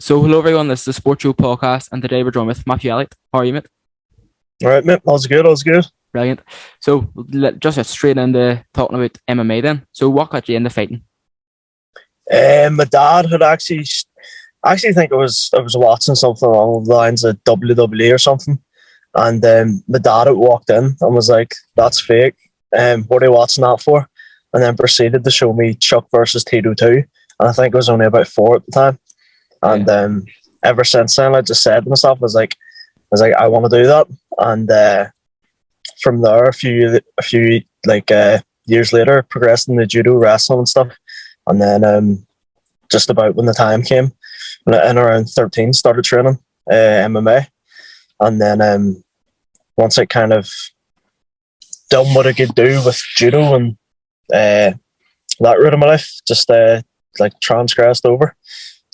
So hello everyone, this is the Sports Show podcast, and today we're joined with Matthew Elliott. How are you, mate? All right, mate. All's good. All's good. Brilliant. So just get straight into talking about MMA then. So what got you into fighting? My dad had I actually think I was watching something along the lines of WWE or something, and my dad had walked in and was like, "That's fake. What are you watching that for?" And then proceeded to show me Chuck versus Tito 2, and I think I was only about 4 at the time. And ever since then, I just said to myself, I want to do that. And from there, a few years later, progressed into judo, wrestling, and stuff. And then just about when the time came, in around 13, started training MMA. And then once I kind of done what I could do with judo and that route of my life, just transgressed over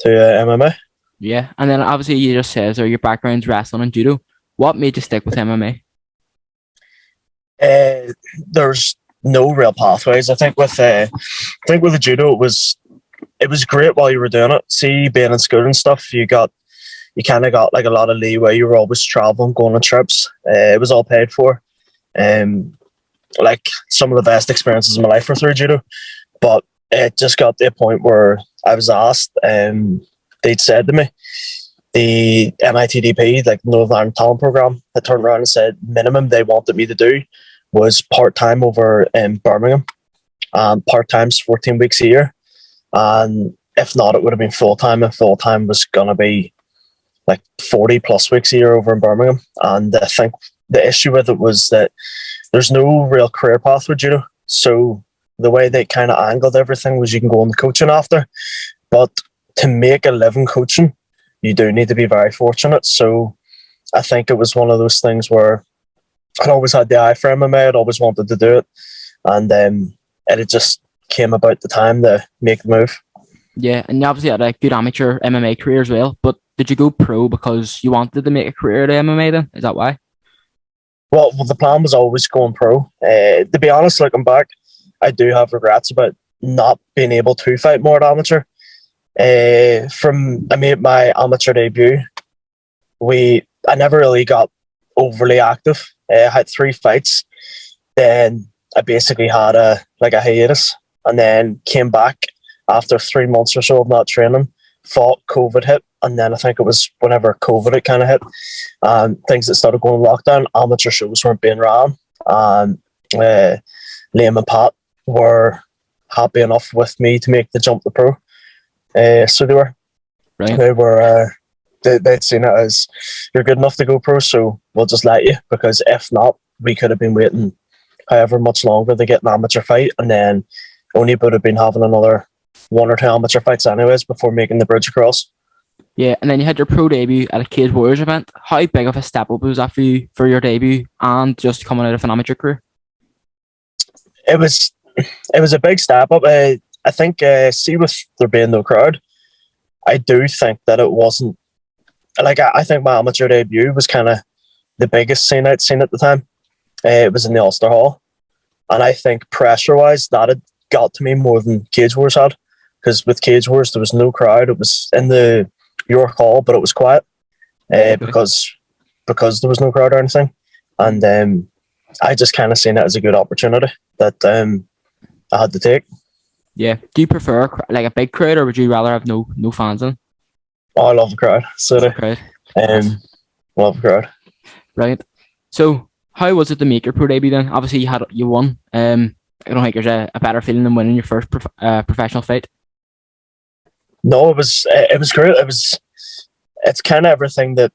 to MMA. Yeah, and then obviously you just said so your background's wrestling and judo. What made you stick with MMA? There's no real pathways. I think with the judo, it was great while you were doing it. See, being in school and stuff, you kind of got like a lot of leeway. You were always traveling, going on trips. It was all paid for. Like some of the best experiences of my life were through judo, but it just got to a point where I was asked, they'd said to me, the NITDP, like Northern Ireland Talent Programme, had turned around and said minimum they wanted me to do was part-time over in Birmingham. Part-time's 14 weeks a year. And if not, it would have been full-time, and full-time was going to be like 40 plus weeks a year over in Birmingham. And I think the issue with it was that there's no real career path with judo. So the way they kind of angled everything was you can go into coaching after, but to make a living coaching, you do need to be very fortunate. So I think it was one of those things where I'd always had the eye for MMA. I'd always wanted to do it, and it had just came about the time to make the move. Yeah, and you obviously had a good amateur MMA career as well, but did you go pro because you wanted to make a career at MMA then? Is that why? Well, the plan was always going pro. To be honest, looking back, I do have regrets about not being able to fight more at amateur. I made my amateur debut. I never really got overly active. I had 3 fights. Then I basically had a hiatus, and then came back after 3 months or so of not training. Fought, COVID hit, and then I think it was whenever COVID had kind of hit, things that started going lockdown. Amateur shows weren't being ran, and Liam and Pat were happy enough with me to make the jump to pro. So they were. Right. They were. They'd seen it as you're good enough to go pro, so we'll just let you, because if not, we could have been waiting however much longer to get an amateur fight, and then only would have been having another 1 or 2 amateur fights anyways before making the bridge across. Yeah, and then you had your pro debut at a Cage Warriors event. How big of a step up was that for you for your debut and just coming out of an amateur career? It was a big step up. I think, see, with there being no crowd, I do think that it wasn't like I think my amateur debut was kind of the biggest scene I'd seen at the time. It was in the Ulster Hall, and I think pressure-wise that had got to me more than Cage Wars had, because with Cage Wars there was no crowd. It was in the York Hall, but it was quiet because there was no crowd or anything, and I just kind of seen it as a good opportunity that I had to take. Yeah. Do you prefer like a big crowd, or would you rather have no fans in? Oh, I love the crowd. So crowd. Love the crowd. Right. So how was it to make your pro debut then? Obviously you won. I don't think there's a better feeling than winning your first professional fight. No, it was great. It's kind of everything that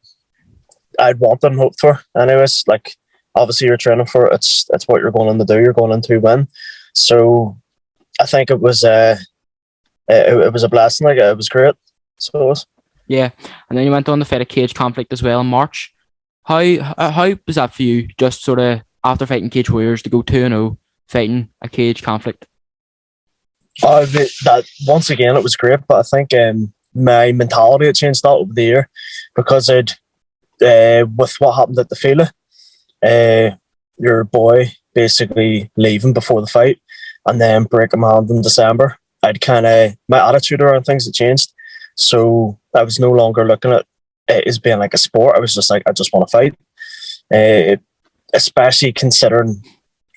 I'd wanted and hoped for. Anyways, like obviously you're training for it. It's what you're going in to do. You're going in to win. So I think it was a blessing. Like it was great. So it was. Yeah, and then you went on to fight a cage conflict as well in March. How was that for you? Just sort of after fighting Cage Warriors to go 2-0 fighting a cage conflict. That once again it was great, but I think my mentality had changed that over the year, because with what happened at the Fila, your boy basically leaving before the fight and then breaking my hand in December. My attitude around things had changed. So I was no longer looking at it as being like a sport. I was just like, I just want to fight. Especially considering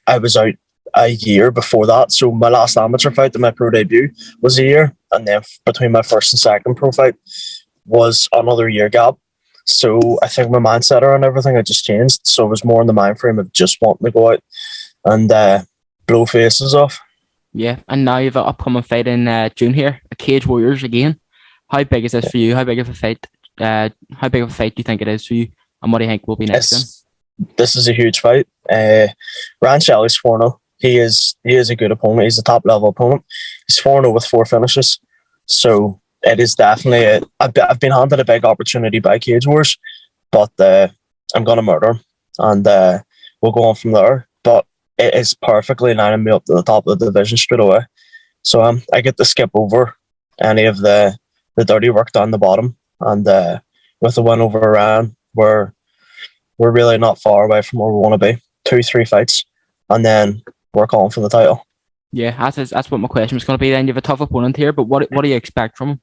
I was out a year before that. So my last amateur fight and my pro debut was a year. And then between my first and second pro fight was another year gap. So I think my mindset around everything had just changed. So it was more in the mind frame of just wanting to go out and blow faces off. Yeah, and now you have an upcoming fight in June here, a Cage Warriors again. How big is this for you? How big of a fight? How big of a fight do you think it is for you? And what do you think will be next? This is a huge fight. Ryan Shelley's 4-0. He is a good opponent. He's a top level opponent. He's 4-0 with 4 finishes. So it is definitely I've been handed a big opportunity by Cage Wars, but I'm gonna murder him, and we'll go on from there. But it is perfectly lining me up to the top of the division straight away. So I get to skip over any of the dirty work down the bottom, and with the win over Ryan, we're really not far away from where we want to be. 2-3 fights, and then we're calling for the title. Yeah, that's what my question was going to be. Then you have a tough opponent here, but what do you expect from him?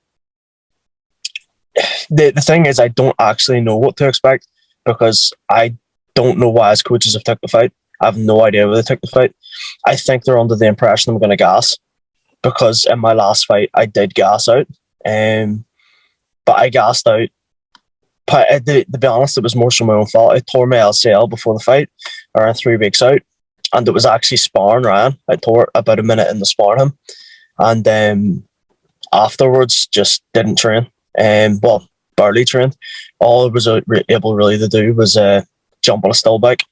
The thing is, I don't actually know what to expect because I don't know why his coaches have took the fight. I have no idea why they took the fight. I think they're under the impression I'm going to gas because in my last fight I did gas out, but I gassed out. But to be honest, it was more so my own fault. I tore my LCL before the fight, around 3 weeks out, and it was actually sparring Ryan. I tore about a minute in the sparring him, and afterwards just didn't train. Well, barely trained. All I was able really to do was jump on a still bike,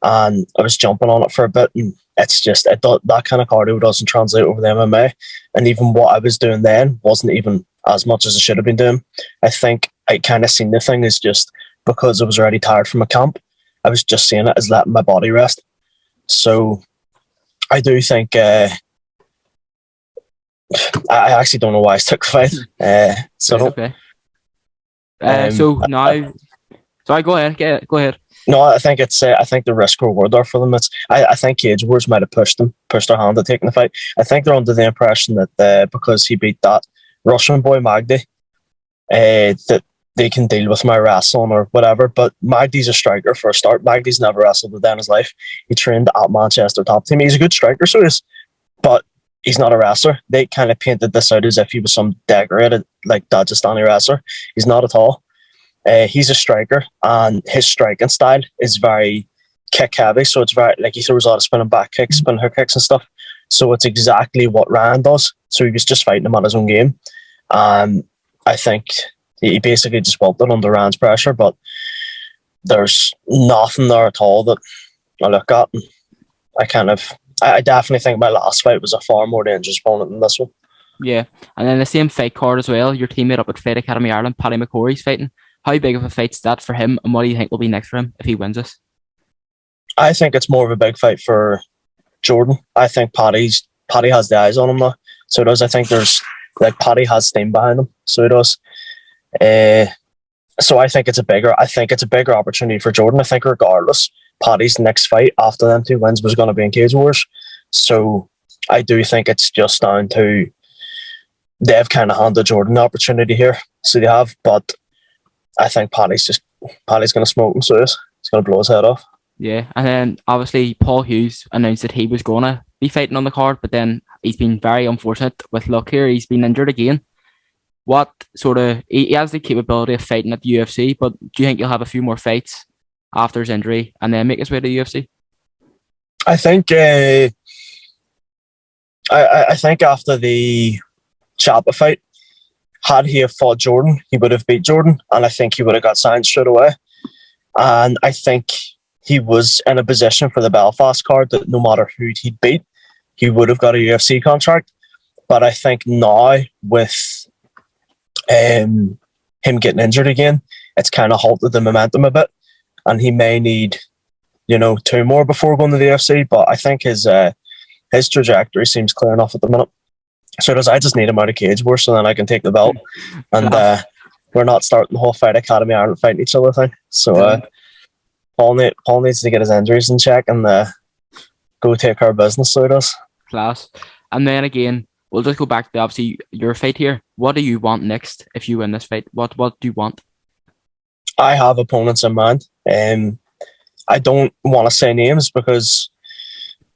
and I was jumping on it for a bit, and it's just that kind of cardio doesn't translate over the MMA, and even what I was doing then wasn't even as much as I should have been doing. I think I kind of seen the thing is just because I was already tired from a camp, I was just seeing it as letting my body rest. So I do think I actually don't know why I took the fight. Okay. Sorry, go ahead. No, I think I think the risk reward there for them. I think Cage Wars might have pushed their hand at taking the fight. I think they're under the impression that because he beat that Russian boy Magdy, that they can deal with my wrestling or whatever. But Magdy's a striker for a start. Magdy's never wrestled a day in his life. He trained at Manchester top team. He's a good striker, so he is, but he's not a wrestler. They kind of painted this out as if he was some decorated like Dagestani wrestler. He's not at all. He's a striker, and his striking style is very kick heavy. So it's very like he throws a lot of spinning back kicks, spinning hook kicks, and stuff. So it's exactly what Ryan does. So he was just fighting him on his own game. I think he basically just wilted under Ryan's pressure, but there's nothing there at all that I look at. And I definitely think my last fight was a far more dangerous opponent than this one. Yeah, and then the same fight card as well. Your teammate up at Fight Academy Ireland, Paddy McCory's fighting. How big of a fight's that for him, and what do you think will be next for him if he wins this? I think it's more of a big fight for Jordan. I think Paddy has the eyes on him now, so he does. I think Paddy has steam behind him, so he does. So I think it's a bigger opportunity for Jordan. I think regardless, Paddy's next fight after them 2 wins was going to be in Cage Wars. So I do think it's just down to they've kind of handed Jordan the opportunity here, so they have. But I think Paddy's going to smoke him, so he's going to blow his head off. Yeah, and then obviously Paul Hughes announced that he was going to be fighting on the card, but then he's been very unfortunate with luck here. He's been injured again. What sort of he has the capability of fighting at the UFC, but do you think he'll have a few more fights after his injury and then make his way to the UFC? I think I think after the Chapa fight, had he have fought Jordan, he would have beat Jordan, and I think he would have got signed straight away. And I think he was in a position for the Belfast card that no matter who he'd beat, he would have got a UFC contract. But I think now with him getting injured again, it's kind of halted the momentum a bit, and he may need 2 more before going to the UFC. But I think his trajectory seems clear enough at the minute. So I just need him out of Cage War so then I can take the belt, and we're not starting the whole Fight Academy Ireland fighting each other thing. So Paul needs to get his injuries in check and go take care of business. So he does. Class. And then again, we'll just go back to obviously your fight here. what do you want next if you win this fight? What do you want? I have opponents in mind. I don't want to say names because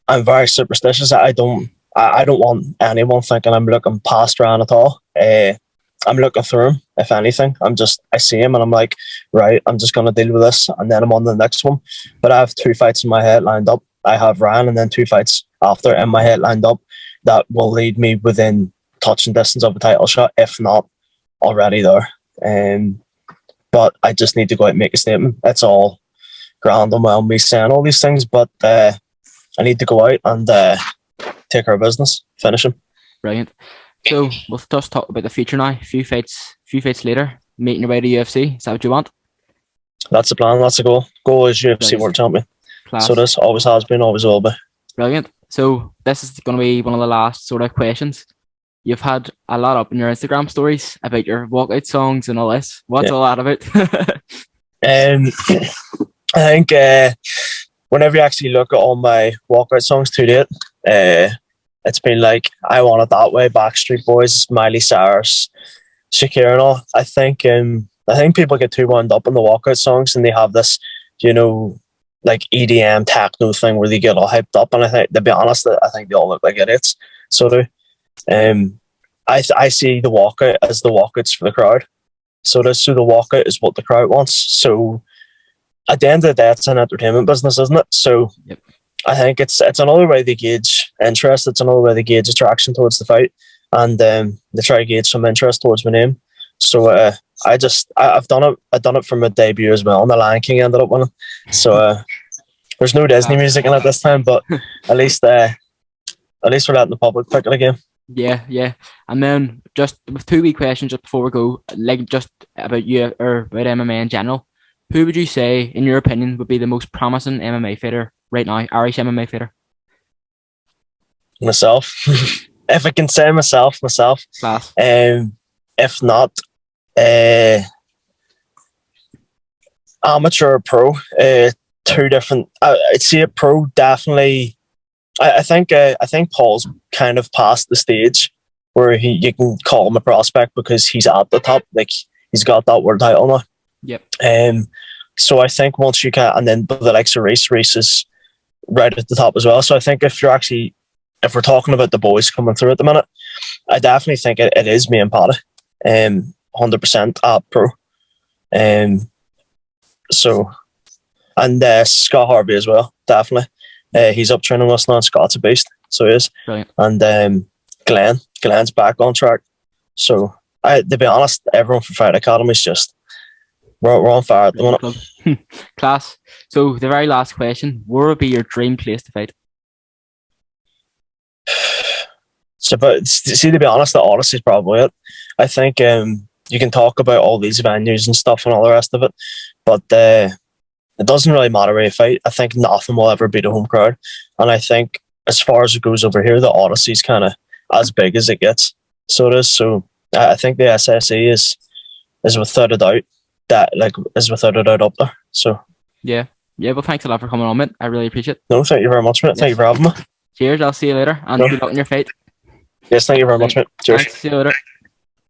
I'm very superstitious. I don't want anyone thinking I'm looking past Ryan at all. I'm looking through him, if anything. I see him and I'm like, right, I'm just going to deal with this and then I'm on to the next one. But I have 2 fights in my head lined up. I have Ryan and then 2 fights after in my head lined up that will lead me within touching distance of a title shot, if not already there. But I just need to go out and make a statement. It's all grand on my own me saying all these things, but I need to go out and take care of business, finish him. Brilliant. So we'll just talk about the future now. A few fights later, making your way to UFC. Is that what you want? That's the plan. That's the goal. Goal is UFC World Champion. Class. So this always has been, always will be. Brilliant. So this is going to be one of the last sort of questions. You've had a lot up in your Instagram stories about your walkout songs and all this. What's all that about? I think whenever you actually look at all my walkout songs to date, it's been like I Want It That Way, Backstreet Boys, Miley Cyrus, Shakira and all. I think people get too wound up in the walkout songs and they have this, like EDM techno thing where they get all hyped up. And I think, to be honest, I think they all look like idiots. So do. I see the walkout as the walkouts for the crowd. So the walkout is what the crowd wants. So at the end of the day, it's an entertainment business, isn't it? So yep. I think it's another way they gauge interest. It's another way they gauge attraction towards the fight, and they try to gauge some interest towards my name. So I've done it. I've done it for my debut as well. And the Lion King ended up winning. So there's no Disney music in it this time, but at least we're letting the public pick it again. Yeah. And then just with 2 wee questions just before we go, like just about you or about MMA in general. Who would you say, in your opinion, would be the most promising MMA fighter right now, Irish MMA fighter? Myself. If I can say myself. Class. If not, amateur or pro. 2 different. I'd say a pro definitely. I think Paul's kind of past the stage where you can call him a prospect because he's at the top. Like he's got that world title now. Yep. So I think once you can, and then the likes of Reese is right at the top as well. So I think if we're talking about the boys coming through at the minute, I definitely think it is me and Paddy, 100% at pro. So, and Scott Harvey as well, definitely. He's up training with us now. Scott's a beast, so he is. Brilliant. And Glenn's back on track. So, to be honest, everyone from Fight Academy is just we're on fire at the minute. Class. So the very last question: where would be your dream place to fight? So, but see, to be honest, the Odyssey is probably it. I think you can talk about all these venues and stuff and all the rest of it, but it doesn't really matter where you fight. I think nothing will ever beat a home crowd, and I think as far as it goes over here, the Odyssey is kind of as big as it gets. So it is. So I think the SSE is without a doubt up there. So yeah. Well, thanks a lot for coming on, mate. I really appreciate it. No, thank you very much, mate. Yes. Thank you for having me. Cheers. I'll see you later, and good luck in your fight. Yes, thank you very much, mate. Cheers. Thanks, see you later.